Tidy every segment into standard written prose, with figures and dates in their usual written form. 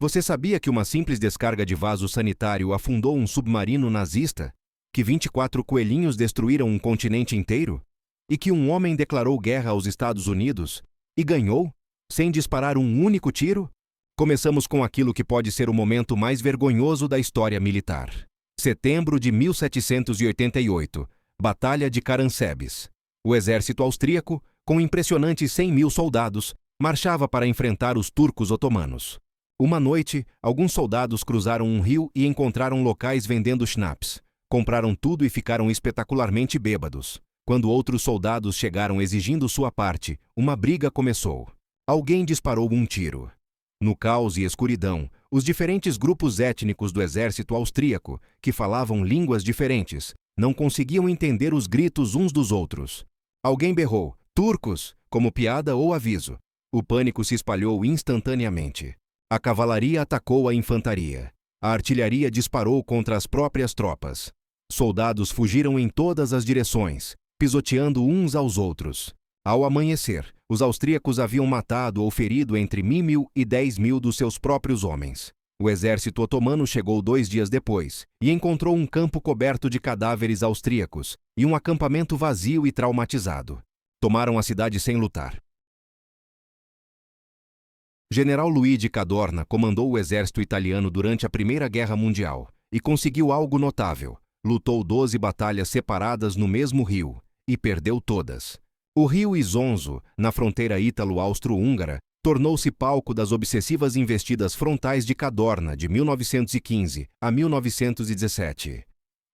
Você sabia que uma simples descarga de vaso sanitário afundou um submarino nazista? Que 24 coelhinhos destruíram um continente inteiro? E que um homem declarou guerra aos Estados Unidos e ganhou, sem disparar um único tiro? Começamos com aquilo que pode ser o momento mais vergonhoso da história militar. Setembro de 1788, Batalha de Caransebeş. O exército austríaco, com impressionantes 100.000 soldados, marchava para enfrentar os turcos otomanos. Uma noite, alguns soldados cruzaram um rio e encontraram locais vendendo schnapps. Compraram tudo e ficaram espetacularmente bêbados. Quando outros soldados chegaram exigindo sua parte, uma briga começou. Alguém disparou um tiro. No caos e escuridão, os diferentes grupos étnicos do exército austríaco, que falavam línguas diferentes, não conseguiam entender os gritos uns dos outros. Alguém berrou, "Turcos!", como piada ou aviso. O pânico se espalhou instantaneamente. A cavalaria atacou a infantaria. A artilharia disparou contra as próprias tropas. Soldados fugiram em todas as direções, pisoteando uns aos outros. Ao amanhecer, os austríacos haviam matado ou ferido entre 1.000 e 10.000 dos seus próprios homens. O exército otomano chegou 2 dias depois e encontrou um campo coberto de cadáveres austríacos e um acampamento vazio e traumatizado. Tomaram a cidade sem lutar. General Luigi Cadorna comandou o exército italiano durante a Primeira Guerra Mundial e conseguiu algo notável. Lutou 12 batalhas separadas no mesmo rio e perdeu todas. O rio Isonzo, na fronteira ítalo-austro-húngara, tornou-se palco das obsessivas investidas frontais de Cadorna de 1915 a 1917.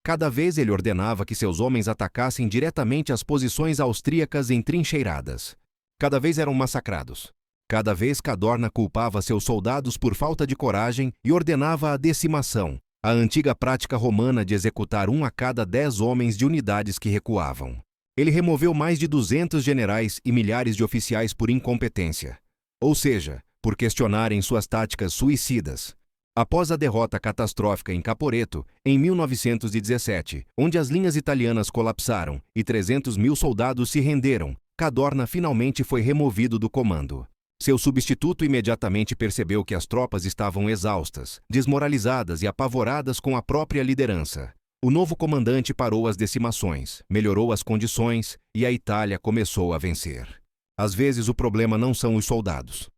Cada vez ele ordenava que seus homens atacassem diretamente as posições austríacas entrincheiradas. Cada vez eram massacrados. Cada vez Cadorna culpava seus soldados por falta de coragem e ordenava a decimação, a antiga prática romana de executar 1 a cada 10 homens de unidades que recuavam. Ele removeu mais de 200 generais e milhares de oficiais por incompetência, ou seja, por questionarem suas táticas suicidas. Após a derrota catastrófica em Caporetto, em 1917, onde as linhas italianas colapsaram e 300.000 soldados se renderam, Cadorna finalmente foi removido do comando. Seu substituto imediatamente percebeu que as tropas estavam exaustas, desmoralizadas e apavoradas com a própria liderança. O novo comandante parou as decimações, melhorou as condições e a Itália começou a vencer. Às vezes o problema não são os soldados.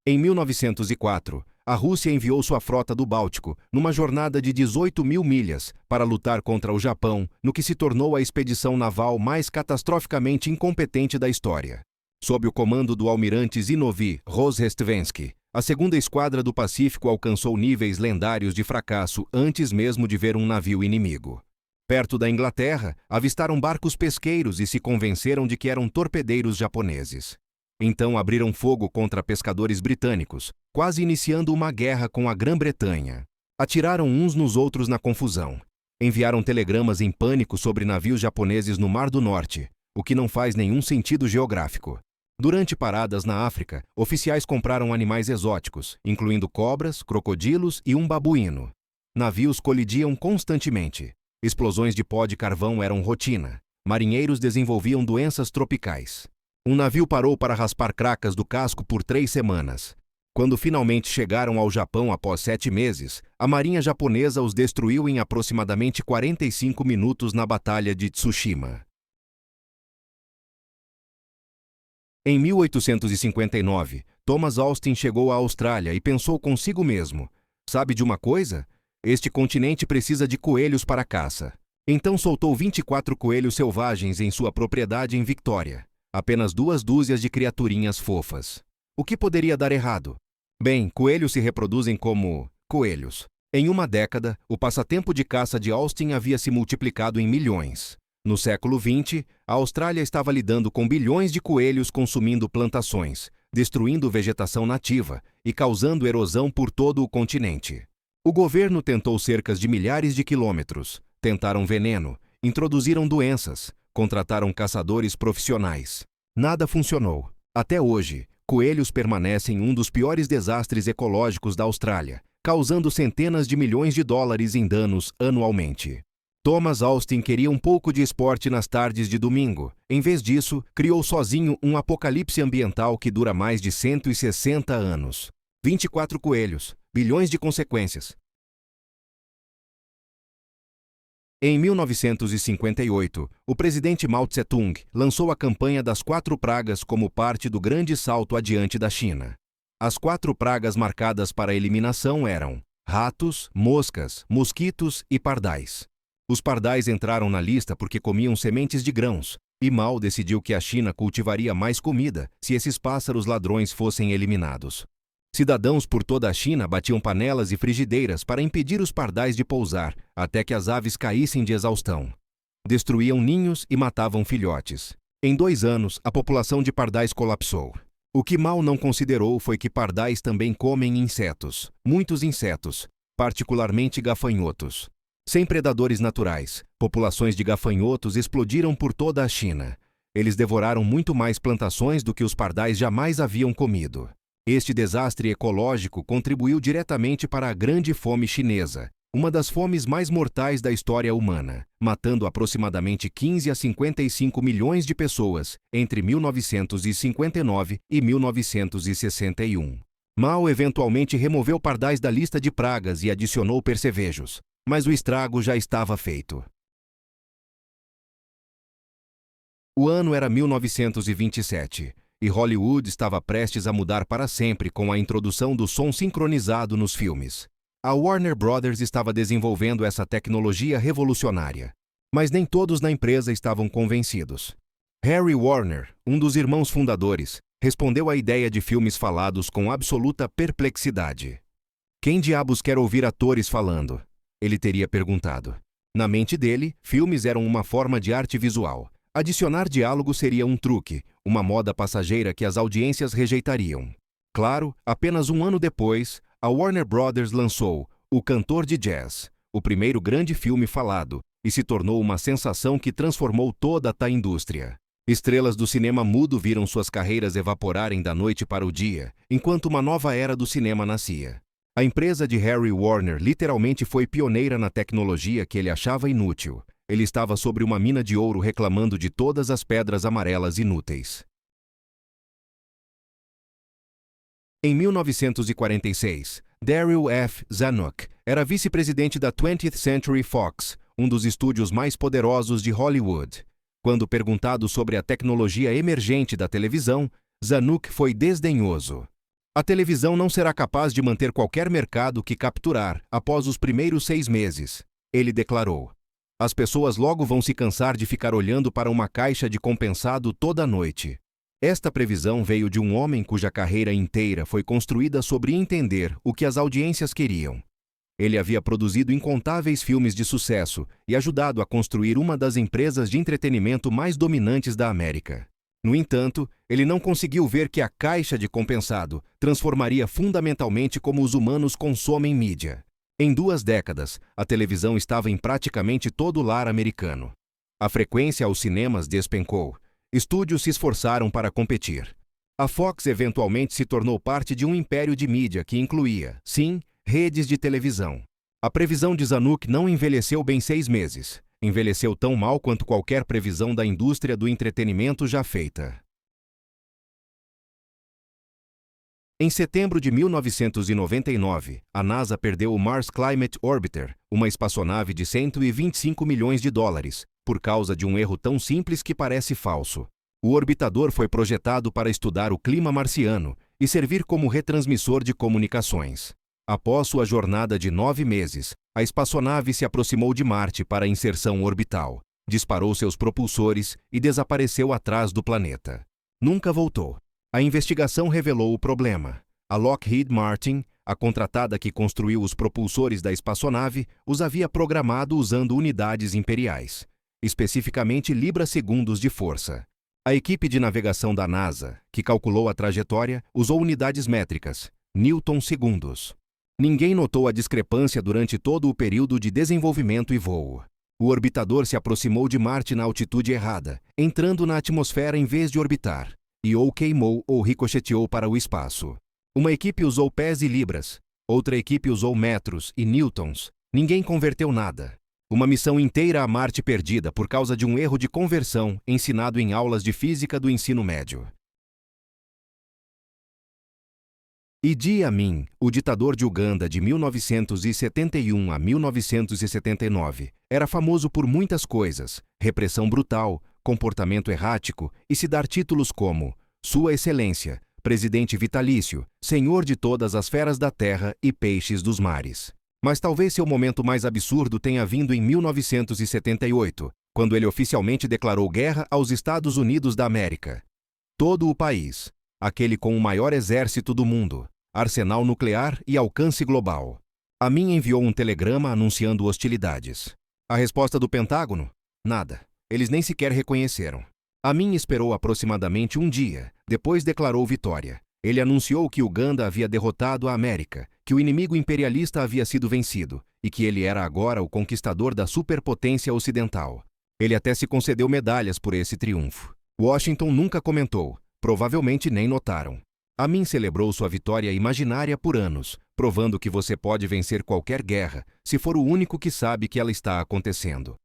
Em 1904, a Rússia enviou sua frota do Báltico, numa jornada de 18.000 milhas, para lutar contra o Japão, no que se tornou a expedição naval mais catastroficamente incompetente da história. Sob o comando do almirante Zinovy Rozhestvensky, a segunda esquadra do Pacífico alcançou níveis lendários de fracasso antes mesmo de ver um navio inimigo. Perto da Inglaterra, avistaram barcos pesqueiros e se convenceram de que eram torpedeiros japoneses. Então abriram fogo contra pescadores britânicos, quase iniciando uma guerra com a Grã-Bretanha. Atiraram uns nos outros na confusão. Enviaram telegramas em pânico sobre navios japoneses no Mar do Norte, o que não faz nenhum sentido geográfico. Durante paradas na África, oficiais compraram animais exóticos, incluindo cobras, crocodilos e um babuíno. Navios colidiam constantemente. Explosões de pó de carvão eram rotina. Marinheiros desenvolviam doenças tropicais. Um navio parou para raspar cracas do casco por 3 semanas. Quando finalmente chegaram ao Japão após 7 meses, a marinha japonesa os destruiu em aproximadamente 45 minutos na Batalha de Tsushima. Em 1859, Thomas Austin chegou à Austrália e pensou consigo mesmo: sabe de uma coisa? Este continente precisa de coelhos para caça. Então soltou 24 coelhos selvagens em sua propriedade em Victoria. Apenas 2 dúzias de criaturinhas fofas. O que poderia dar errado? Bem, coelhos se reproduzem como coelhos. Em uma década, o passatempo de caça de Austin havia se multiplicado em milhões. No século XX, a Austrália estava lidando com bilhões de coelhos consumindo plantações, destruindo vegetação nativa e causando erosão por todo o continente. O governo tentou cercas de milhares de quilômetros, tentaram veneno, introduziram doenças, contrataram caçadores profissionais. Nada funcionou. Até hoje, coelhos permanecem um dos piores desastres ecológicos da Austrália, causando centenas de milhões de dólares em danos anualmente. Thomas Austin queria um pouco de esporte nas tardes de domingo. Em vez disso, criou sozinho um apocalipse ambiental que dura mais de 160 anos. 24 coelhos, bilhões de consequências. Em 1958, o presidente Mao Tse-tung lançou a campanha das 4 pragas como parte do grande salto adiante da China. As 4 pragas marcadas para a eliminação eram ratos, moscas, mosquitos e pardais. Os pardais entraram na lista porque comiam sementes de grãos, e Mao decidiu que a China cultivaria mais comida se esses pássaros ladrões fossem eliminados. Cidadãos por toda a China batiam panelas e frigideiras para impedir os pardais de pousar, até que as aves caíssem de exaustão. Destruíam ninhos e matavam filhotes. Em 2 anos, a população de pardais colapsou. O que Mao não considerou foi que pardais também comem insetos, muitos insetos, particularmente gafanhotos. Sem predadores naturais, populações de gafanhotos explodiram por toda a China. Eles devoraram muito mais plantações do que os pardais jamais haviam comido. Este desastre ecológico contribuiu diretamente para a Grande Fome Chinesa, uma das fomes mais mortais da história humana, matando aproximadamente 15 a 55 milhões de pessoas entre 1959 e 1961. Mao eventualmente removeu pardais da lista de pragas e adicionou percevejos, mas o estrago já estava feito. O ano era 1927. E Hollywood estava prestes a mudar para sempre com a introdução do som sincronizado nos filmes. A Warner Brothers estava desenvolvendo essa tecnologia revolucionária. Mas nem todos na empresa estavam convencidos. Harry Warner, um dos irmãos fundadores, respondeu à ideia de filmes falados com absoluta perplexidade. Quem diabos quer ouvir atores falando? Ele teria perguntado. Na mente dele, filmes eram uma forma de arte visual. Adicionar diálogo seria um truque, uma moda passageira que as audiências rejeitariam. Claro, apenas um ano depois, a Warner Brothers lançou O Cantor de Jazz, o primeiro grande filme falado, e se tornou uma sensação que transformou toda a indústria. Estrelas do cinema mudo viram suas carreiras evaporarem da noite para o dia, enquanto uma nova era do cinema nascia. A empresa de Harry Warner literalmente foi pioneira na tecnologia que ele achava inútil. Ele estava sobre uma mina de ouro reclamando de todas as pedras amarelas inúteis. Em 1946, Darryl F. Zanuck era vice-presidente da 20th Century Fox, um dos estúdios mais poderosos de Hollywood. Quando perguntado sobre a tecnologia emergente da televisão, Zanuck foi desdenhoso. A televisão não será capaz de manter qualquer mercado que capturar após os primeiros 6 meses, ele declarou. As pessoas logo vão se cansar de ficar olhando para uma caixa de compensado toda a noite. Esta previsão veio de um homem cuja carreira inteira foi construída sobre entender o que as audiências queriam. Ele havia produzido incontáveis filmes de sucesso e ajudado a construir uma das empresas de entretenimento mais dominantes da América. No entanto, ele não conseguiu ver que a caixa de compensado transformaria fundamentalmente como os humanos consomem mídia. Em 2 décadas, a televisão estava em praticamente todo o lar americano. A frequência aos cinemas despencou. Estúdios se esforçaram para competir. A Fox eventualmente se tornou parte de um império de mídia que incluía, sim, redes de televisão. A previsão de Zanuck não envelheceu bem 6 meses. Envelheceu tão mal quanto qualquer previsão da indústria do entretenimento já feita. Em setembro de 1999, a NASA perdeu o Mars Climate Orbiter, uma espaçonave de 125 milhões de dólares, por causa de um erro tão simples que parece falso. O orbitador foi projetado para estudar o clima marciano e servir como retransmissor de comunicações. Após sua jornada de 9 meses, a espaçonave se aproximou de Marte para a inserção orbital, disparou seus propulsores e desapareceu atrás do planeta. Nunca voltou. A investigação revelou o problema. A Lockheed Martin, a contratada que construiu os propulsores da espaçonave, os havia programado usando unidades imperiais, especificamente libras-segundos de força. A equipe de navegação da NASA, que calculou a trajetória, usou unidades métricas, newton-segundos. Ninguém notou a discrepância durante todo o período de desenvolvimento e voo. O orbitador se aproximou de Marte na altitude errada, entrando na atmosfera em vez de orbitar, e ou queimou ou ricocheteou para o espaço. Uma equipe usou pés e libras, outra equipe usou metros e newtons. Ninguém converteu nada. Uma missão inteira a Marte perdida por causa de um erro de conversão ensinado em aulas de física do ensino médio. Idi Amin, o ditador de Uganda de 1971 a 1979, era famoso por muitas coisas: repressão brutal, comportamento errático e se dar títulos como Sua Excelência, Presidente Vitalício, Senhor de todas as feras da terra e peixes dos mares. Mas talvez seu momento mais absurdo tenha vindo em 1978, quando ele oficialmente declarou guerra aos Estados Unidos da América. Todo o país, aquele com o maior exército do mundo, arsenal nuclear e alcance global. Amin enviou um telegrama anunciando hostilidades. A resposta do Pentágono? Nada. Eles nem sequer reconheceram. Amin esperou aproximadamente um dia, depois declarou vitória. Ele anunciou que Uganda havia derrotado a América, que o inimigo imperialista havia sido vencido e que ele era agora o conquistador da superpotência ocidental. Ele até se concedeu medalhas por esse triunfo. Washington nunca comentou, provavelmente nem notaram. Amin celebrou sua vitória imaginária por anos, provando que você pode vencer qualquer guerra se for o único que sabe que ela está acontecendo.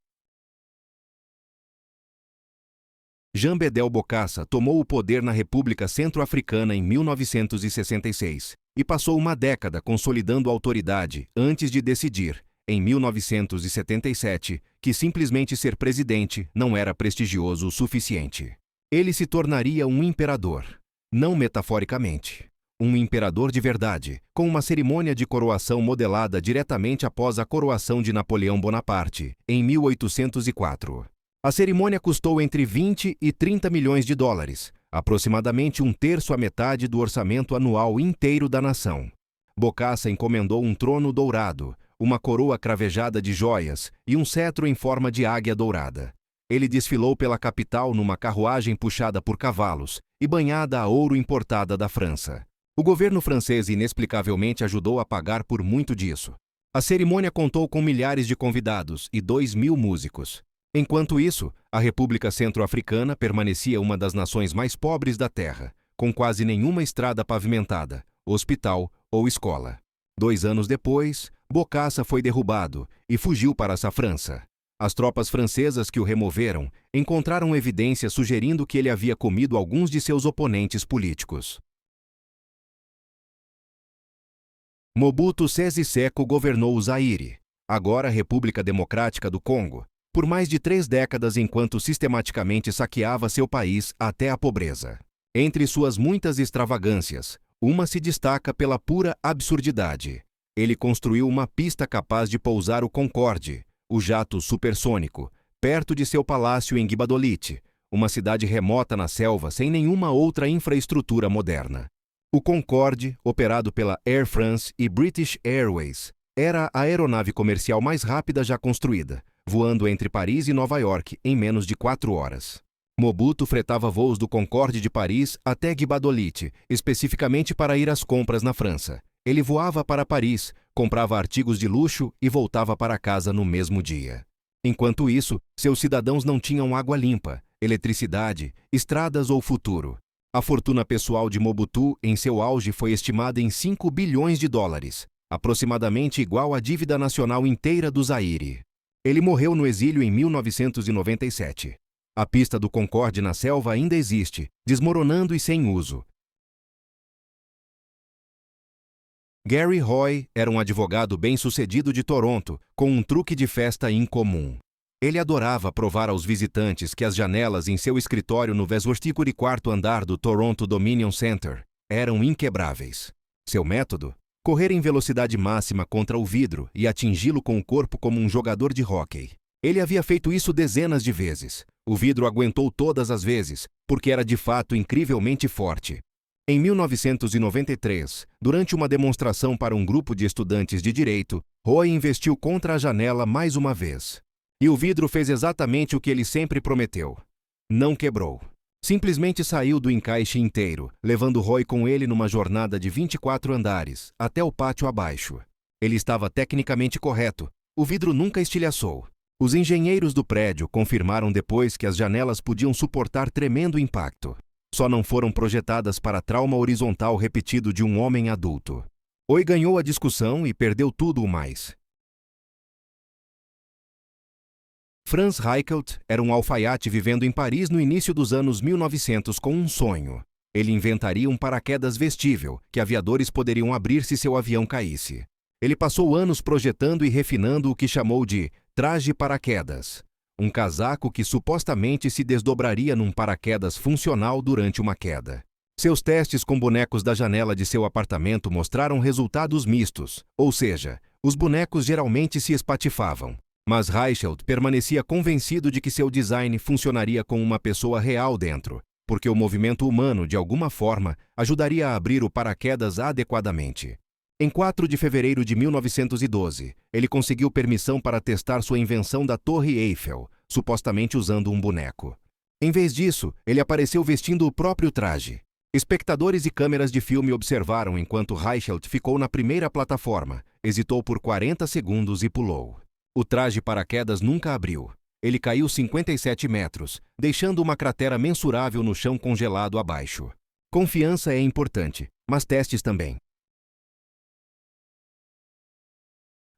Jean Bedel Bokassa tomou o poder na República Centro-Africana em 1966 e passou uma década consolidando a autoridade antes de decidir, em 1977, que simplesmente ser presidente não era prestigioso o suficiente. Ele se tornaria um imperador. Não metaforicamente. Um imperador de verdade, com uma cerimônia de coroação modelada diretamente após a coroação de Napoleão Bonaparte, em 1804. A cerimônia custou entre 20 e 30 milhões de dólares, aproximadamente um terço à metade do orçamento anual inteiro da nação. Bokassa encomendou um trono dourado, uma coroa cravejada de joias e um cetro em forma de águia dourada. Ele desfilou pela capital numa carruagem puxada por cavalos e banhada a ouro importada da França. O governo francês inexplicavelmente ajudou a pagar por muito disso. A cerimônia contou com milhares de convidados e 2.000 músicos. Enquanto isso, a República Centro-Africana permanecia uma das nações mais pobres da Terra, com quase nenhuma estrada pavimentada, hospital ou escola. 2 anos depois, Bokassa foi derrubado e fugiu para essa França. As tropas francesas que o removeram encontraram evidências sugerindo que ele havia comido alguns de seus oponentes políticos. Mobutu Sese Seko governou o Zaire, agora República Democrática do Congo, por mais de 3 décadas enquanto sistematicamente saqueava seu país até a pobreza. Entre suas muitas extravagâncias, uma se destaca pela pura absurdidade. Ele construiu uma pista capaz de pousar o Concorde, o jato supersônico, perto de seu palácio em Guibadolite, uma cidade remota na selva sem nenhuma outra infraestrutura moderna. O Concorde, operado pela Air France e British Airways, era a aeronave comercial mais rápida já construída, voando entre Paris e Nova York em menos de 4 horas. Mobutu fretava voos do Concorde de Paris até Guibadolite, especificamente para ir às compras na França. Ele voava para Paris, comprava artigos de luxo e voltava para casa no mesmo dia. Enquanto isso, seus cidadãos não tinham água limpa, eletricidade, estradas ou futuro. A fortuna pessoal de Mobutu em seu auge foi estimada em 5 bilhões de dólares, aproximadamente igual à dívida nacional inteira do Zaire. Ele morreu no exílio em 1997. A pista do Concorde na selva ainda existe, desmoronando e sem uso. Gary Roy era um advogado bem-sucedido de Toronto, com um truque de festa incomum. Ele adorava provar aos visitantes que as janelas em seu escritório no 24º andar do Toronto Dominion Center eram inquebráveis. Seu método? Correr em velocidade máxima contra o vidro e atingi-lo com o corpo como um jogador de hóquei. Ele havia feito isso dezenas de vezes. O vidro aguentou todas as vezes, porque era de fato incrivelmente forte. Em 1993, durante uma demonstração para um grupo de estudantes de direito, Roy investiu contra a janela mais uma vez. E o vidro fez exatamente o que ele sempre prometeu. Não quebrou. Simplesmente saiu do encaixe inteiro, levando Roy com ele numa jornada de 24 andares, até o pátio abaixo. Ele estava tecnicamente correto. O vidro nunca estilhaçou. Os engenheiros do prédio confirmaram depois que as janelas podiam suportar tremendo impacto. Só não foram projetadas para trauma horizontal repetido de um homem adulto. Roy ganhou a discussão e perdeu tudo o mais. Franz Reichelt era um alfaiate vivendo em Paris no início dos anos 1900 com um sonho. Ele inventaria um paraquedas vestível, que aviadores poderiam abrir se seu avião caísse. Ele passou anos projetando e refinando o que chamou de traje paraquedas, um casaco que supostamente se desdobraria num paraquedas funcional durante uma queda. Seus testes com bonecos da janela de seu apartamento mostraram resultados mistos, ou seja, os bonecos geralmente se espatifavam. Mas Reichelt permanecia convencido de que seu design funcionaria com uma pessoa real dentro, porque o movimento humano, de alguma forma, ajudaria a abrir o paraquedas adequadamente. Em 4 de fevereiro de 1912, ele conseguiu permissão para testar sua invenção da Torre Eiffel, supostamente usando um boneco. Em vez disso, ele apareceu vestindo o próprio traje. Espectadores e câmeras de filme observaram enquanto Reichelt ficou na primeira plataforma, hesitou por 40 segundos e pulou. O traje paraquedas nunca abriu. Ele caiu 57 metros, deixando uma cratera mensurável no chão congelado abaixo. Confiança é importante, mas testes também.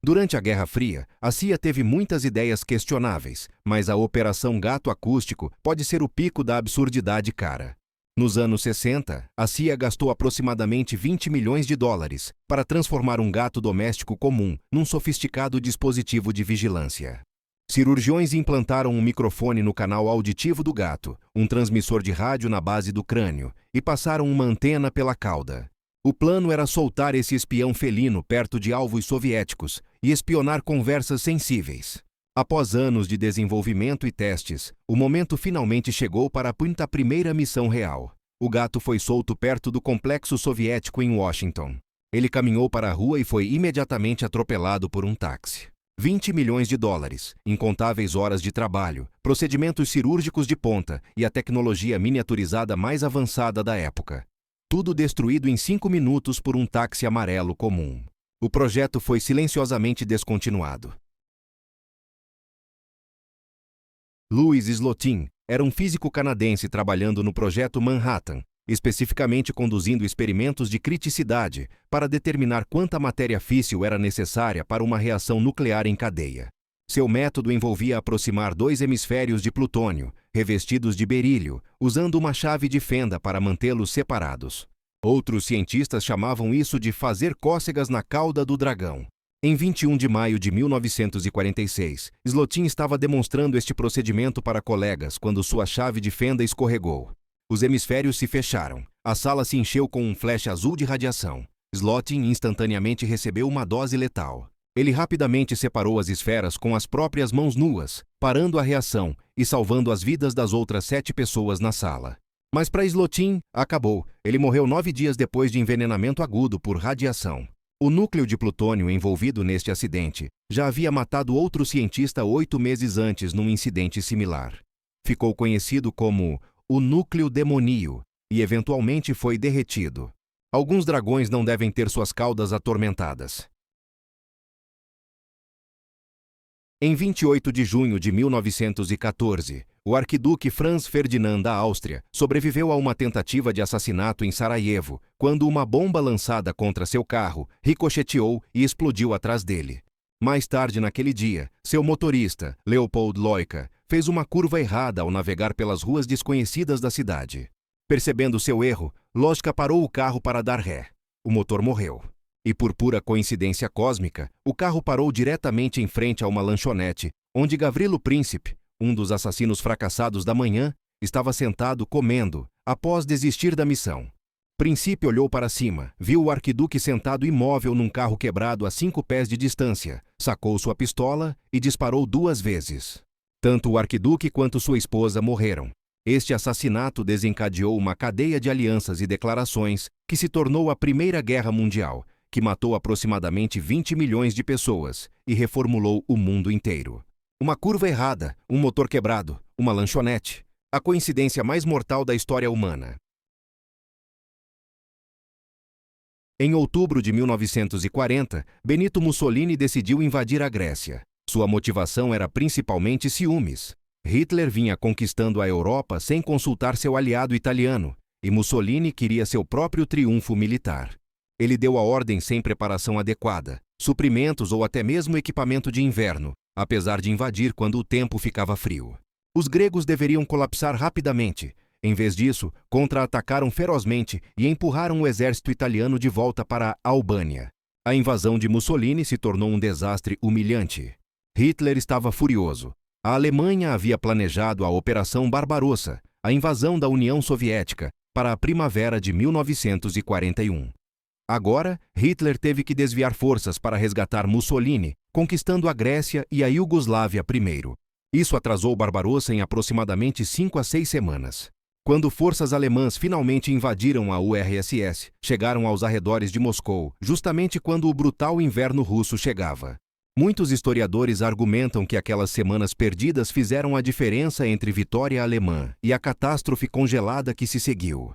Durante a Guerra Fria, a CIA teve muitas ideias questionáveis, mas a Operação Gato Acústico pode ser o pico da absurdidade cara. Nos anos 60, a CIA gastou aproximadamente 20 milhões de dólares para transformar um gato doméstico comum num sofisticado dispositivo de vigilância. Cirurgiões implantaram um microfone no canal auditivo do gato, um transmissor de rádio na base do crânio e passaram uma antena pela cauda. O plano era soltar esse espião felino perto de alvos soviéticos e espionar conversas sensíveis. Após anos de desenvolvimento e testes, o momento finalmente chegou para a primeira missão real. O gato foi solto perto do complexo soviético em Washington. Ele caminhou para a rua e foi imediatamente atropelado por um táxi. 20 milhões de dólares, incontáveis horas de trabalho, procedimentos cirúrgicos de ponta e a tecnologia miniaturizada mais avançada da época. Tudo destruído em 5 minutos por um táxi amarelo comum. O projeto foi silenciosamente descontinuado. Louis Slotin era um físico canadense trabalhando no projeto Manhattan, especificamente conduzindo experimentos de criticidade para determinar quanta matéria físsil era necessária para uma reação nuclear em cadeia. Seu método envolvia aproximar 2 hemisférios de plutônio, revestidos de berílio, usando uma chave de fenda para mantê-los separados. Outros cientistas chamavam isso de fazer cócegas na cauda do dragão. Em 21 de maio de 1946, Slotin estava demonstrando este procedimento para colegas quando sua chave de fenda escorregou. Os hemisférios se fecharam. A sala se encheu com um flash azul de radiação. Slotin instantaneamente recebeu uma dose letal. Ele rapidamente separou as esferas com as próprias mãos nuas, parando a reação e salvando as vidas das outras 7 pessoas na sala. Mas para Slotin, acabou. Ele morreu 9 dias depois de envenenamento agudo por radiação. O núcleo de plutônio envolvido neste acidente já havia matado outro cientista 8 meses antes num incidente similar. Ficou conhecido como o núcleo demoníaco e eventualmente foi derretido. Alguns dragões não devem ter suas caudas atormentadas. Em 28 de junho de 1914, o arquiduque Franz Ferdinand da Áustria sobreviveu a uma tentativa de assassinato em Sarajevo, quando uma bomba lançada contra seu carro ricocheteou e explodiu atrás dele. Mais tarde naquele dia, seu motorista, Leopold Loika, fez uma curva errada ao navegar pelas ruas desconhecidas da cidade. Percebendo seu erro, Loika parou o carro para dar ré. O motor morreu. E por pura coincidência cósmica, o carro parou diretamente em frente a uma lanchonete, onde Gavrilo Príncipe, um dos assassinos fracassados da manhã, estava sentado comendo, após desistir da missão. Príncipe olhou para cima, viu o arquiduque sentado imóvel num carro quebrado a 5 pés de distância, sacou sua pistola e disparou 2 vezes. Tanto o arquiduque quanto sua esposa morreram. Este assassinato desencadeou uma cadeia de alianças e declarações que se tornou a Primeira Guerra Mundial, que matou aproximadamente 20 milhões de pessoas e reformulou o mundo inteiro. Uma curva errada, um motor quebrado, uma lanchonete. A coincidência mais mortal da história humana. Em outubro de 1940, Benito Mussolini decidiu invadir a Grécia. Sua motivação era principalmente ciúmes. Hitler vinha conquistando a Europa sem consultar seu aliado italiano, e Mussolini queria seu próprio triunfo militar. Ele deu a ordem sem preparação adequada, suprimentos ou até mesmo equipamento de inverno, apesar de invadir quando o tempo ficava frio. Os gregos deveriam colapsar rapidamente. Em vez disso, contra-atacaram ferozmente e empurraram o exército italiano de volta para a Albânia. A invasão de Mussolini se tornou um desastre humilhante. Hitler estava furioso. A Alemanha havia planejado a Operação Barbarossa, a invasão da União Soviética, para a primavera de 1941. Agora, Hitler teve que desviar forças para resgatar Mussolini, conquistando a Grécia e a Iugoslávia primeiro. Isso atrasou Barbarossa em aproximadamente 5 a 6 semanas. Quando forças alemãs finalmente invadiram a URSS, chegaram aos arredores de Moscou, justamente quando o brutal inverno russo chegava. Muitos historiadores argumentam que aquelas semanas perdidas fizeram a diferença entre vitória alemã e a catástrofe congelada que se seguiu.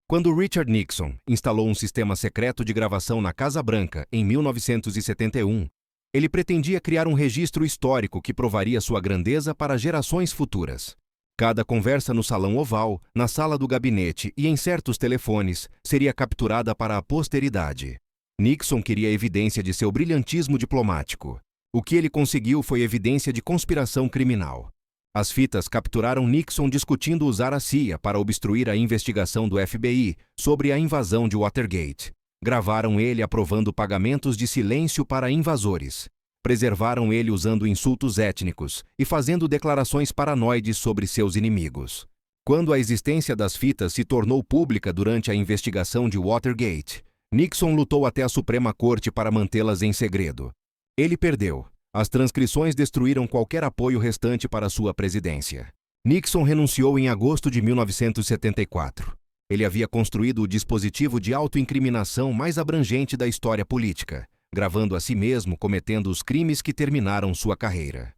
Quando Richard Nixon instalou um sistema secreto de gravação na Casa Branca em 1971, ele pretendia criar um registro histórico que provaria sua grandeza para gerações futuras. Cada conversa no Salão Oval, na sala do gabinete e em certos telefones seria capturada para a posteridade. Nixon queria evidência de seu brilhantismo diplomático. O que ele conseguiu foi evidência de conspiração criminal. As fitas capturaram Nixon discutindo usar a CIA para obstruir a investigação do FBI sobre a invasão de Watergate. Gravaram ele aprovando pagamentos de silêncio para invasores. Preservaram ele usando insultos étnicos e fazendo declarações paranoides sobre seus inimigos. Quando a existência das fitas se tornou pública durante a investigação de Watergate, Nixon lutou até a Suprema Corte para mantê-las em segredo. Ele perdeu. As transcrições destruíram qualquer apoio restante para sua presidência. Nixon renunciou em agosto de 1974. Ele havia construído o dispositivo de autoincriminação mais abrangente da história política, gravando a si mesmo cometendo os crimes que terminaram sua carreira.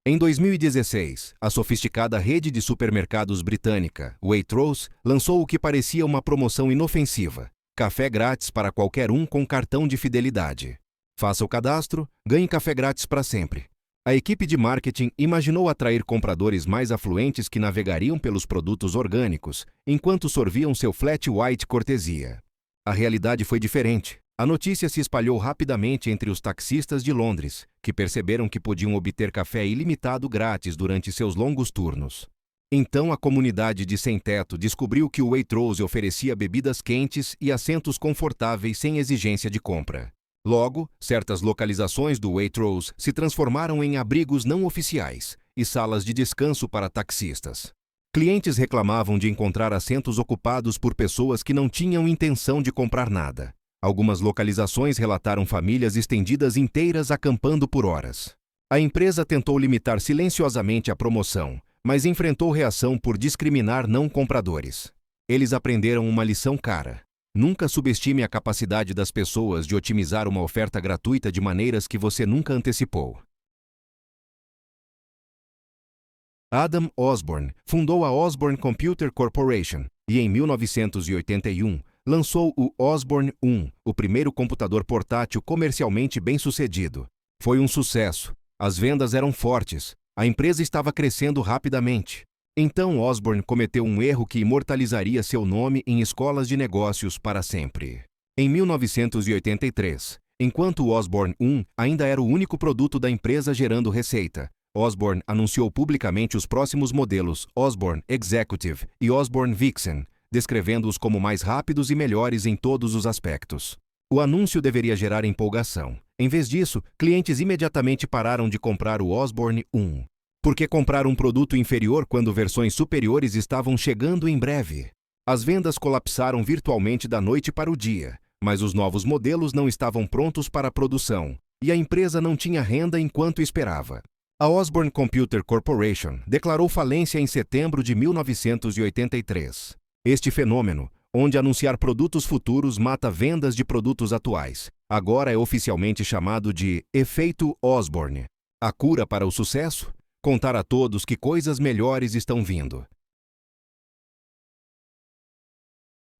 Em 2016, a sofisticada rede de supermercados britânica, Waitrose, lançou o que parecia uma promoção inofensiva: café grátis para qualquer um com cartão de fidelidade. Faça o cadastro, ganhe café grátis para sempre. A equipe de marketing imaginou atrair compradores mais afluentes que navegariam pelos produtos orgânicos, enquanto sorviam seu flat white cortesia. A realidade foi diferente. A notícia se espalhou rapidamente entre os taxistas de Londres, que perceberam que podiam obter café ilimitado grátis durante seus longos turnos. Então a comunidade de sem-teto descobriu que o Waitrose oferecia bebidas quentes e assentos confortáveis sem exigência de compra. Logo, certas localizações do Waitrose se transformaram em abrigos não oficiais e salas de descanso para taxistas. Clientes reclamavam de encontrar assentos ocupados por pessoas que não tinham intenção de comprar nada. Algumas localizações relataram famílias estendidas inteiras acampando por horas. A empresa tentou limitar silenciosamente a promoção, mas enfrentou reação por discriminar não compradores. Eles aprenderam uma lição cara. Nunca subestime a capacidade das pessoas de otimizar uma oferta gratuita de maneiras que você nunca antecipou. Adam Osborne fundou a Osborne Computer Corporation e, em 1981, lançou o Osborne 1, o primeiro computador portátil comercialmente bem-sucedido. Foi um sucesso. As vendas eram fortes. A empresa estava crescendo rapidamente. Então Osborne cometeu um erro que imortalizaria seu nome em escolas de negócios para sempre. Em 1983, enquanto o Osborne 1 ainda era o único produto da empresa gerando receita, Osborne anunciou publicamente os próximos modelos Osborne Executive e Osborne Vixen, descrevendo-os como mais rápidos e melhores em todos os aspectos. O anúncio deveria gerar empolgação. Em vez disso, clientes imediatamente pararam de comprar o Osborne 1. Por que comprar um produto inferior quando versões superiores estavam chegando em breve? As vendas colapsaram virtualmente da noite para o dia, mas os novos modelos não estavam prontos para a produção, e a empresa não tinha renda enquanto esperava. A Osborne Computer Corporation declarou falência em setembro de 1983. Este fenômeno, onde anunciar produtos futuros mata vendas de produtos atuais, agora é oficialmente chamado de efeito Osborne. A cura para o sucesso? Contar a todos que coisas melhores estão vindo.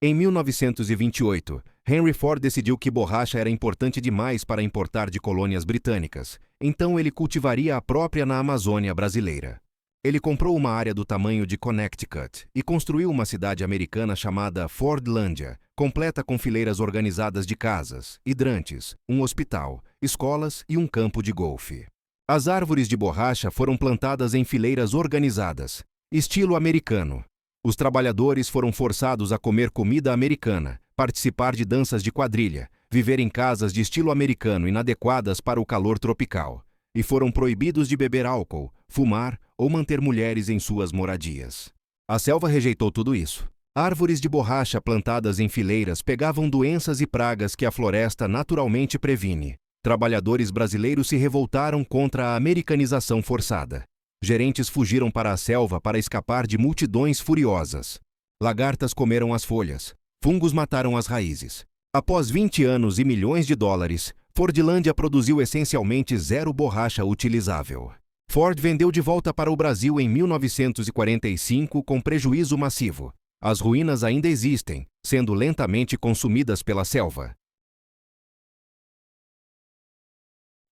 Em 1928, Henry Ford decidiu que borracha era importante demais para importar de colônias britânicas, então ele cultivaria a própria na Amazônia brasileira. Ele comprou uma área do tamanho de Connecticut e construiu uma cidade americana chamada Fordlândia, completa com fileiras organizadas de casas, hidrantes, um hospital, escolas e um campo de golfe. As árvores de borracha foram plantadas em fileiras organizadas, estilo americano. Os trabalhadores foram forçados a comer comida americana, participar de danças de quadrilha, viver em casas de estilo americano inadequadas para o calor tropical, e foram proibidos de beber álcool, fumar ou manter mulheres em suas moradias. A selva rejeitou tudo isso. Árvores de borracha plantadas em fileiras pegavam doenças e pragas que a floresta naturalmente previne. Trabalhadores brasileiros se revoltaram contra a americanização forçada. Gerentes fugiram para a selva para escapar de multidões furiosas. Lagartas comeram as folhas. Fungos mataram as raízes. Após 20 anos e milhões de dólares, Fordlândia produziu essencialmente zero borracha utilizável. Ford vendeu de volta para o Brasil em 1945 com prejuízo massivo. As ruínas ainda existem, sendo lentamente consumidas pela selva.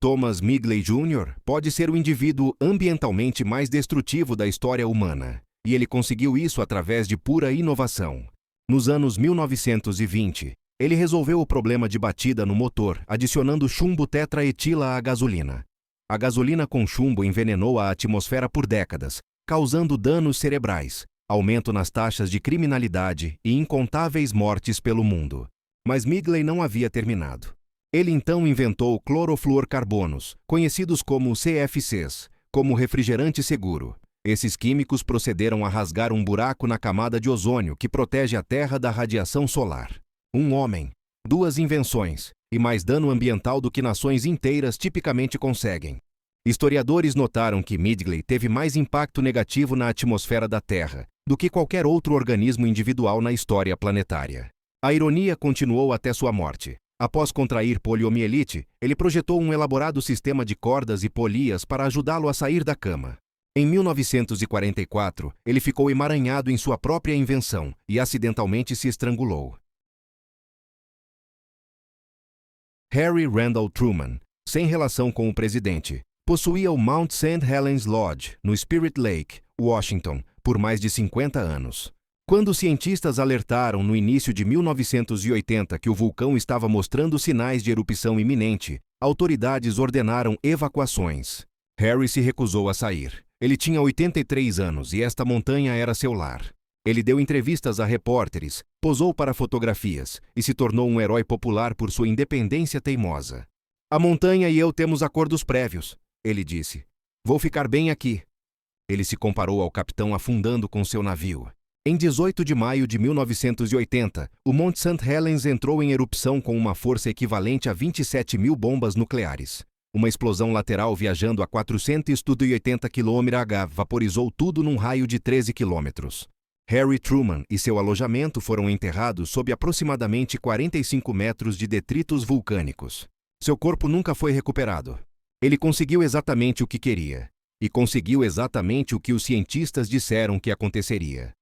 Thomas Migley Jr. pode ser o indivíduo ambientalmente mais destrutivo da história humana, e ele conseguiu isso através de pura inovação. Nos anos 1920, ele resolveu o problema de batida no motor, adicionando chumbo tetraetila à gasolina. A gasolina com chumbo envenenou a atmosfera por décadas, causando danos cerebrais, aumento nas taxas de criminalidade e incontáveis mortes pelo mundo. Mas Migley não havia terminado. Ele então inventou clorofluorcarbonos, conhecidos como CFCs, como refrigerante seguro. Esses químicos procederam a rasgar um buraco na camada de ozônio que protege a Terra da radiação solar. Um homem, duas invenções, e mais dano ambiental do que nações inteiras tipicamente conseguem. Historiadores notaram que Migley teve mais impacto negativo na atmosfera da Terra do que qualquer outro organismo individual na história planetária. A ironia continuou até sua morte. Após contrair poliomielite, ele projetou um elaborado sistema de cordas e polias para ajudá-lo a sair da cama. Em 1944, ele ficou emaranhado em sua própria invenção e acidentalmente se estrangulou. Harry Randall Truman, sem relação com o presidente, possuía o Mount St. Helens Lodge, no Spirit Lake, Washington, por mais de 50 anos. Quando cientistas alertaram no início de 1980 que o vulcão estava mostrando sinais de erupção iminente, autoridades ordenaram evacuações. Harry se recusou a sair. Ele tinha 83 anos e esta montanha era seu lar. Ele deu entrevistas a repórteres, posou para fotografias e se tornou um herói popular por sua independência teimosa. "A montanha e eu temos acordos prévios", ele disse. "Vou ficar bem aqui." Ele se comparou ao capitão afundando com seu navio. Em 18 de maio de 1980, o Monte St. Helens entrou em erupção com uma força equivalente a 27.000 bombas nucleares. Uma explosão lateral viajando a 480 km/h vaporizou tudo num raio de 13 km. Harry Truman e seu alojamento foram enterrados sob aproximadamente 45 metros de detritos vulcânicos. Seu corpo nunca foi recuperado. Ele conseguiu exatamente o que queria. E conseguiu exatamente o que os cientistas disseram que aconteceria.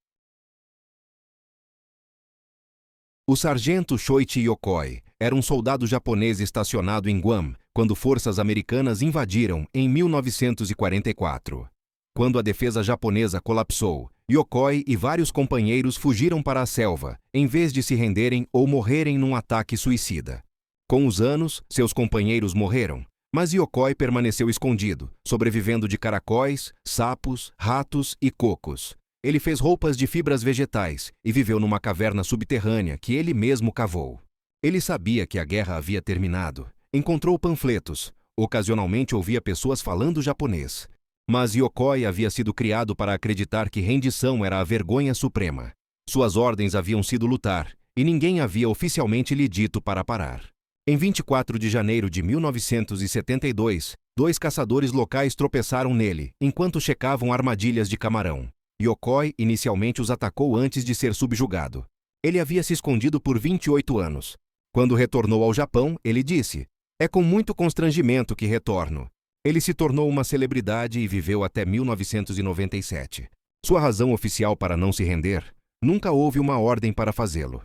O sargento Shoichi Yokoi era um soldado japonês estacionado em Guam quando forças americanas invadiram em 1944. Quando a defesa japonesa colapsou, Yokoi e vários companheiros fugiram para a selva, em vez de se renderem ou morrerem num ataque suicida. Com os anos, seus companheiros morreram, mas Yokoi permaneceu escondido, sobrevivendo de caracóis, sapos, ratos e cocos. Ele fez roupas de fibras vegetais e viveu numa caverna subterrânea que ele mesmo cavou. Ele sabia que a guerra havia terminado. Encontrou panfletos. Ocasionalmente ouvia pessoas falando japonês. Mas Yokoi havia sido criado para acreditar que rendição era a vergonha suprema. Suas ordens haviam sido lutar, e ninguém havia oficialmente lhe dito para parar. Em 24 de janeiro de 1972, 2 caçadores locais tropeçaram nele, enquanto checavam armadilhas de camarão. Yokoi inicialmente os atacou antes de ser subjugado. Ele havia se escondido por 28 anos. Quando retornou ao Japão, ele disse: "É com muito constrangimento que retorno." Ele se tornou uma celebridade e viveu até 1997. Sua razão oficial para não se render? Nunca houve uma ordem para fazê-lo.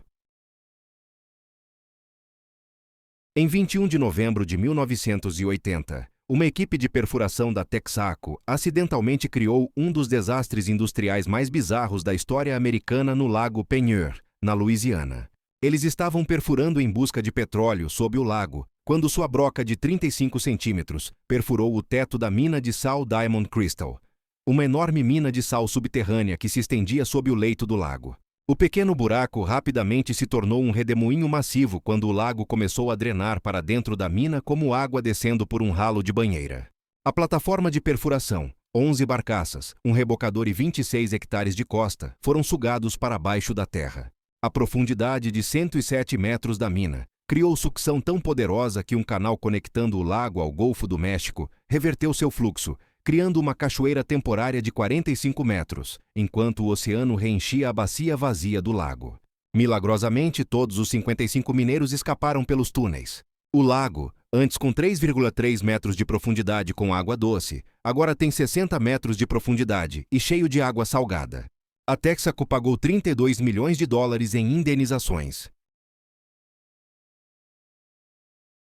Em 21 de novembro de 1980, Uma equipe de perfuração da Texaco acidentalmente criou um dos desastres industriais mais bizarros da história americana no Lago Peigneur, na Louisiana. Eles estavam perfurando em busca de petróleo sob o lago, quando sua broca de 35 centímetros perfurou o teto da mina de sal Diamond Crystal, uma enorme mina de sal subterrânea que se estendia sob o leito do lago. O pequeno buraco rapidamente se tornou um redemoinho massivo quando o lago começou a drenar para dentro da mina como água descendo por um ralo de banheira. A plataforma de perfuração, 11 barcaças, um rebocador e 26 hectares de costa foram sugados para baixo da terra. A profundidade de 107 metros da mina criou sucção tão poderosa que um canal conectando o lago ao Golfo do México reverteu seu fluxo, criando uma cachoeira temporária de 45 metros, enquanto o oceano reenchia a bacia vazia do lago. Milagrosamente, todos os 55 mineiros escaparam pelos túneis. O lago, antes com 3,3 metros de profundidade com água doce, agora tem 60 metros de profundidade e cheio de água salgada. A Texaco pagou 32 milhões de dólares em indenizações.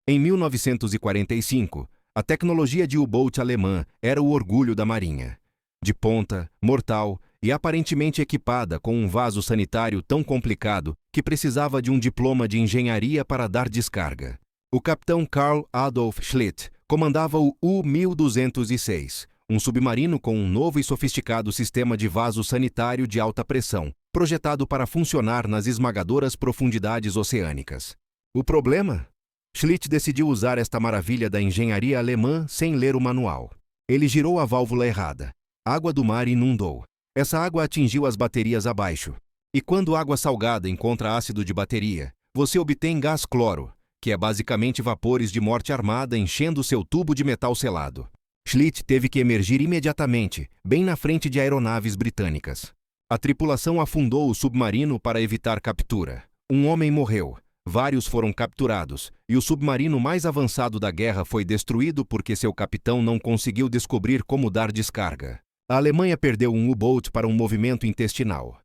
Em 1945, a tecnologia de U-Boat alemã era o orgulho da Marinha. De ponta, mortal e aparentemente equipada com um vaso sanitário tão complicado que precisava de um diploma de engenharia para dar descarga. O capitão Karl Adolf Schlitt comandava o U-1206, um submarino com um novo e sofisticado sistema de vaso sanitário de alta pressão, projetado para funcionar nas esmagadoras profundidades oceânicas. O problema? Schlitt decidiu usar esta maravilha da engenharia alemã sem ler o manual. Ele girou a válvula errada. Água do mar inundou. Essa água atingiu as baterias abaixo. E quando água salgada encontra ácido de bateria, você obtém gás cloro, que é basicamente vapores de morte armada enchendo seu tubo de metal selado. Schlitt teve que emergir imediatamente, bem na frente de aeronaves britânicas. A tripulação afundou o submarino para evitar captura. Um homem morreu. Vários foram capturados, e o submarino mais avançado da guerra foi destruído porque seu capitão não conseguiu descobrir como dar descarga. A Alemanha perdeu um U-Boat para um movimento intestinal.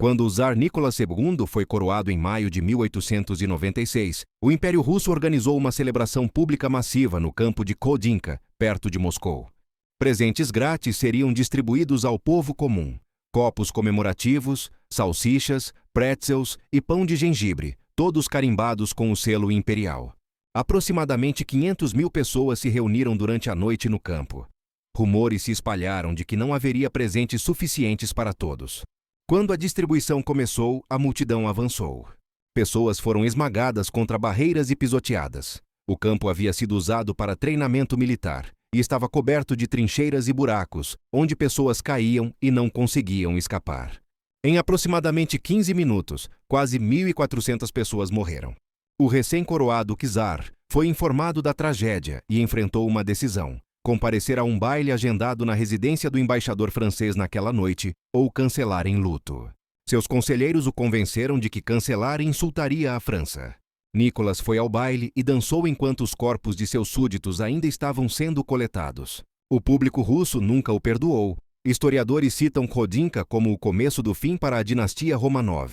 Quando o Tsar Nicolas II foi coroado em maio de 1896, o Império Russo organizou uma celebração pública massiva no campo de Kodinka, perto de Moscou. Presentes grátis seriam distribuídos ao povo comum. Copos comemorativos, salsichas, pretzels e pão de gengibre, todos carimbados com o selo imperial. Aproximadamente 500 mil pessoas se reuniram durante a noite no campo. Rumores se espalharam de que não haveria presentes suficientes para todos. Quando a distribuição começou, a multidão avançou. Pessoas foram esmagadas contra barreiras e pisoteadas. O campo havia sido usado para treinamento militar e estava coberto de trincheiras e buracos, onde pessoas caíam e não conseguiam escapar. Em aproximadamente 15 minutos, quase 1.400 pessoas morreram. O recém-coroado czar foi informado da tragédia e enfrentou uma decisão: comparecer a um baile agendado na residência do embaixador francês naquela noite ou cancelar em luto. Seus conselheiros o convenceram de que cancelar insultaria a França. Nicolas foi ao baile e dançou enquanto os corpos de seus súditos ainda estavam sendo coletados. O público russo nunca o perdoou. Historiadores citam Kodinka como o começo do fim para a dinastia Romanov.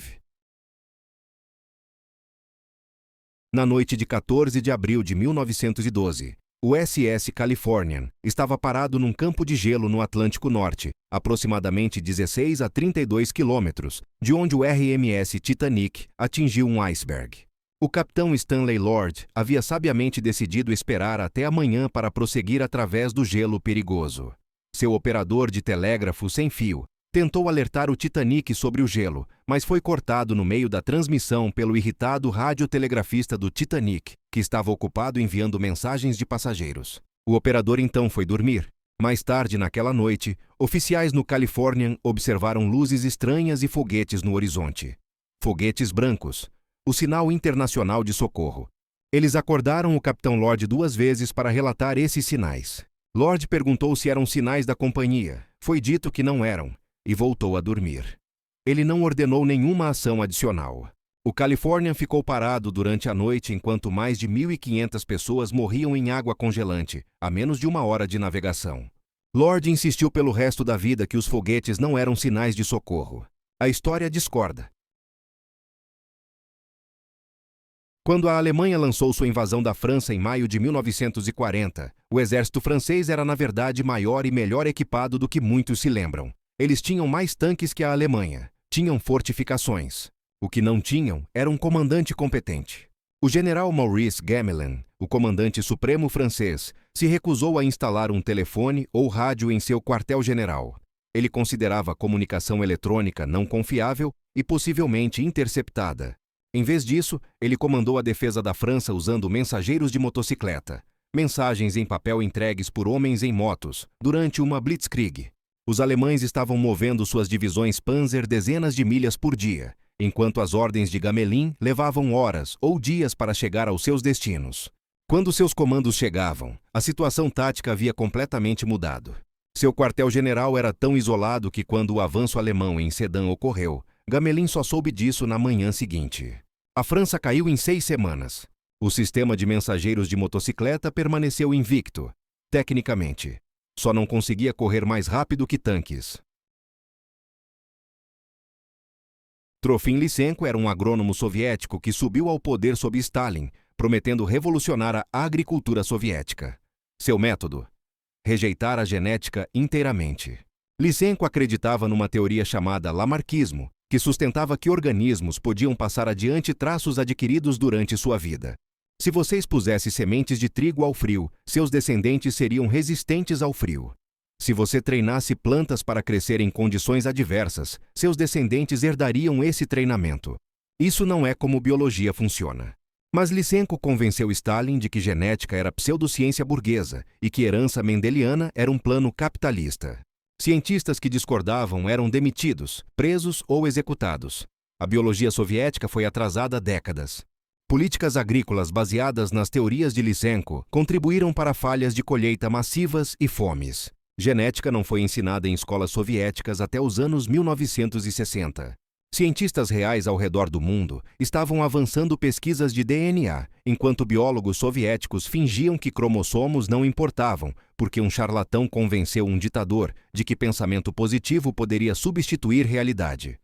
Na noite de 14 de abril de 1912, o SS Californian estava parado num campo de gelo no Atlântico Norte, aproximadamente 16 a 32 quilômetros, de onde o RMS Titanic atingiu um iceberg. O capitão Stanley Lord havia sabiamente decidido esperar até amanhã para prosseguir através do gelo perigoso. Seu operador de telégrafo sem fio tentou alertar o Titanic sobre o gelo, mas foi cortado no meio da transmissão pelo irritado radiotelegrafista do Titanic, que estava ocupado enviando mensagens de passageiros. O operador então foi dormir. Mais tarde naquela noite, oficiais no Californian observaram luzes estranhas e foguetes no horizonte. Foguetes brancos. O sinal internacional de socorro. Eles acordaram o capitão Lord 2 vezes para relatar esses sinais. Lord perguntou se eram sinais da companhia. Foi dito que não eram, e voltou a dormir. Ele não ordenou nenhuma ação adicional. O Californian ficou parado durante a noite enquanto mais de 1.500 pessoas morriam em água congelante, a menos de 1 hora de navegação. Lord insistiu pelo resto da vida que os foguetes não eram sinais de socorro. A história discorda. Quando a Alemanha lançou sua invasão da França em maio de 1940, o exército francês era na verdade maior e melhor equipado do que muitos se lembram. Eles tinham mais tanques que a Alemanha, tinham fortificações. O que não tinham era um comandante competente. O general Maurice Gamelin, o comandante supremo francês, se recusou a instalar um telefone ou rádio em seu quartel-general. Ele considerava a comunicação eletrônica não confiável e possivelmente interceptada. Em vez disso, ele comandou a defesa da França usando mensageiros de motocicleta, mensagens em papel entregues por homens em motos, durante uma blitzkrieg. Os alemães estavam movendo suas divisões Panzer dezenas de milhas por dia, enquanto as ordens de Gamelin levavam horas ou dias para chegar aos seus destinos. Quando seus comandos chegavam, a situação tática havia completamente mudado. Seu quartel-general era tão isolado que quando o avanço alemão em Sedan ocorreu, Gamelin só soube disso na manhã seguinte. A França caiu em 6 semanas. O sistema de mensageiros de motocicleta permaneceu invicto. Tecnicamente, só não conseguia correr mais rápido que tanques. Trofim Lysenko era um agrônomo soviético que subiu ao poder sob Stalin, prometendo revolucionar a agricultura soviética. Seu método? Rejeitar a genética inteiramente. Lysenko acreditava numa teoria chamada lamarquismo, que sustentava que organismos podiam passar adiante traços adquiridos durante sua vida. Se você expusesse sementes de trigo ao frio, seus descendentes seriam resistentes ao frio. Se você treinasse plantas para crescer em condições adversas, seus descendentes herdariam esse treinamento. Isso não é como biologia funciona. Mas Lysenko convenceu Stalin de que genética era pseudociência burguesa e que herança mendeliana era um plano capitalista. Cientistas que discordavam eram demitidos, presos ou executados. A biologia soviética foi atrasada décadas. Políticas agrícolas baseadas nas teorias de Lysenko contribuíram para falhas de colheita massivas e fomes. Genética não foi ensinada em escolas soviéticas até os anos 1960. Cientistas reais ao redor do mundo estavam avançando pesquisas de DNA, enquanto biólogos soviéticos fingiam que cromossomos não importavam, porque um charlatão convenceu um ditador de que pensamento positivo poderia substituir realidade.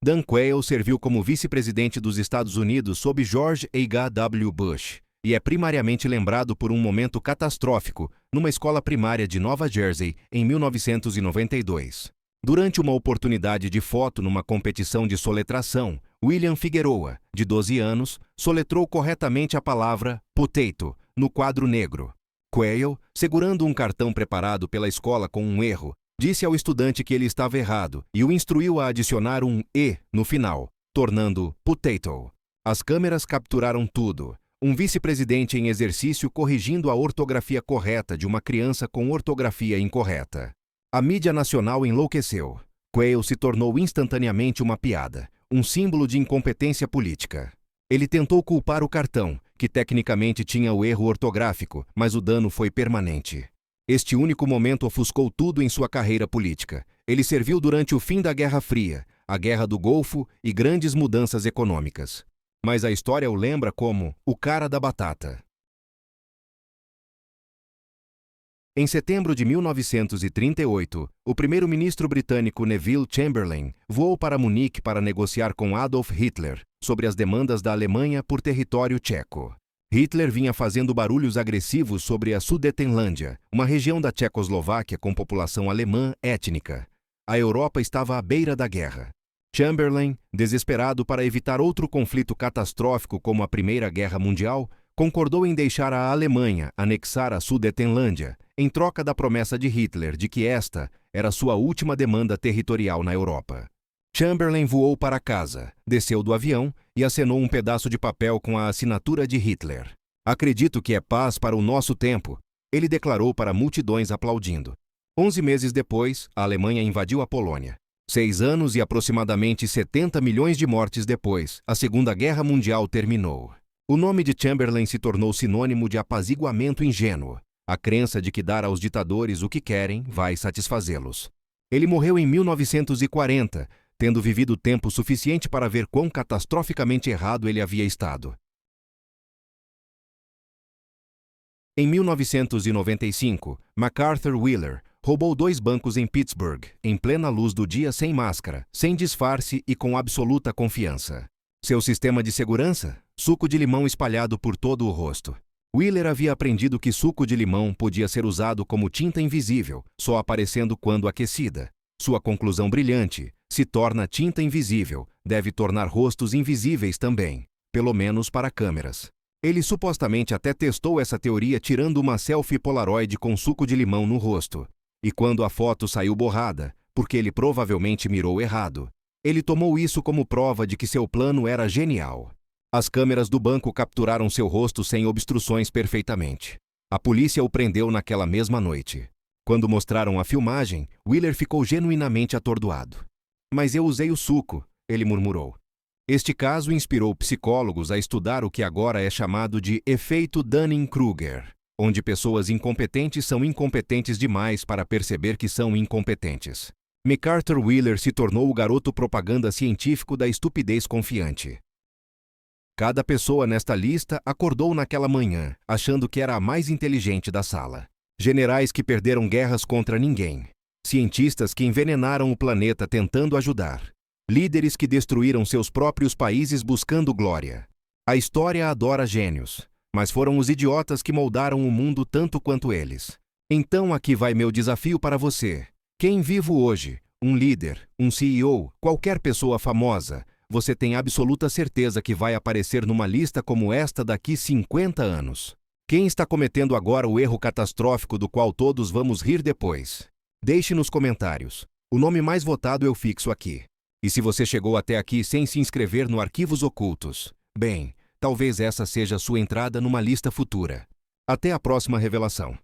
Dan Quayle serviu como vice-presidente dos Estados Unidos sob George H.W. Bush e é primariamente lembrado por um momento catastrófico numa escola primária de Nova Jersey em 1992. Durante uma oportunidade de foto numa competição de soletração, William Figueroa, de 12 anos, soletrou corretamente a palavra potato no quadro negro. Quayle, segurando um cartão preparado pela escola com um erro, disse ao estudante que ele estava errado e o instruiu a adicionar um E no final, tornando potato. As câmeras capturaram tudo. Um vice-presidente em exercício corrigindo a ortografia correta de uma criança com ortografia incorreta. A mídia nacional enlouqueceu. Quayle se tornou instantaneamente uma piada, um símbolo de incompetência política. Ele tentou culpar o cartão, que tecnicamente tinha o erro ortográfico, mas o dano foi permanente. Este único momento ofuscou tudo em sua carreira política. Ele serviu durante o fim da Guerra Fria, a Guerra do Golfo e grandes mudanças econômicas. Mas a história o lembra como o cara da batata. Em setembro de 1938, o primeiro-ministro britânico Neville Chamberlain voou para Munique para negociar com Adolf Hitler sobre as demandas da Alemanha por território tcheco. Hitler vinha fazendo barulhos agressivos sobre a Sudetenlândia, uma região da Tchecoslováquia com população alemã étnica. A Europa estava à beira da guerra. Chamberlain, desesperado para evitar outro conflito catastrófico como a Primeira Guerra Mundial, concordou em deixar a Alemanha anexar a Sudetenlândia, em troca da promessa de Hitler de que esta era sua última demanda territorial na Europa. Chamberlain voou para casa, desceu do avião e acenou um pedaço de papel com a assinatura de Hitler. "Acredito que é paz para o nosso tempo", ele declarou para multidões aplaudindo. 11 meses depois, a Alemanha invadiu a Polônia. 6 anos e aproximadamente 70 milhões de mortes depois, a Segunda Guerra Mundial terminou. O nome de Chamberlain se tornou sinônimo de apaziguamento ingênuo, a crença de que dar aos ditadores o que querem vai satisfazê-los. Ele morreu em 1940, tendo vivido tempo suficiente para ver quão catastroficamente errado ele havia estado. Em 1995, MacArthur Wheeler, roubou 2 bancos em Pittsburgh, em plena luz do dia sem máscara, sem disfarce e com absoluta confiança. Seu sistema de segurança? Suco de limão espalhado por todo o rosto. Wheeler havia aprendido que suco de limão podia ser usado como tinta invisível, só aparecendo quando aquecida. Sua conclusão brilhante: se torna tinta invisível, deve tornar rostos invisíveis também, pelo menos para câmeras. Ele supostamente até testou essa teoria tirando uma selfie Polaroid com suco de limão no rosto. E quando a foto saiu borrada, porque ele provavelmente mirou errado, ele tomou isso como prova de que seu plano era genial. As câmeras do banco capturaram seu rosto sem obstruções perfeitamente. A polícia o prendeu naquela mesma noite. Quando mostraram a filmagem, Wheeler ficou genuinamente atordoado. Mas eu usei o suco, ele murmurou. Este caso inspirou psicólogos a estudar o que agora é chamado de efeito Dunning-Kruger, onde pessoas incompetentes são incompetentes demais para perceber que são incompetentes. MacArthur Wheeler se tornou o garoto propaganda científico da estupidez confiante. Cada pessoa nesta lista acordou naquela manhã, achando que era a mais inteligente da sala. Generais que perderam guerras contra ninguém. Cientistas que envenenaram o planeta tentando ajudar. Líderes que destruíram seus próprios países buscando glória. A história adora gênios, mas foram os idiotas que moldaram o mundo tanto quanto eles. Então aqui vai meu desafio para você. Quem vivo hoje, um líder, um CEO, qualquer pessoa famosa, você tem absoluta certeza que vai aparecer numa lista como esta daqui 50 anos. Quem está cometendo agora o erro catastrófico do qual todos vamos rir depois? Deixe nos comentários. O nome mais votado eu fixo aqui. E se você chegou até aqui sem se inscrever no Arquivos Ocultos, bem, talvez essa seja a sua entrada numa lista futura. Até a próxima revelação.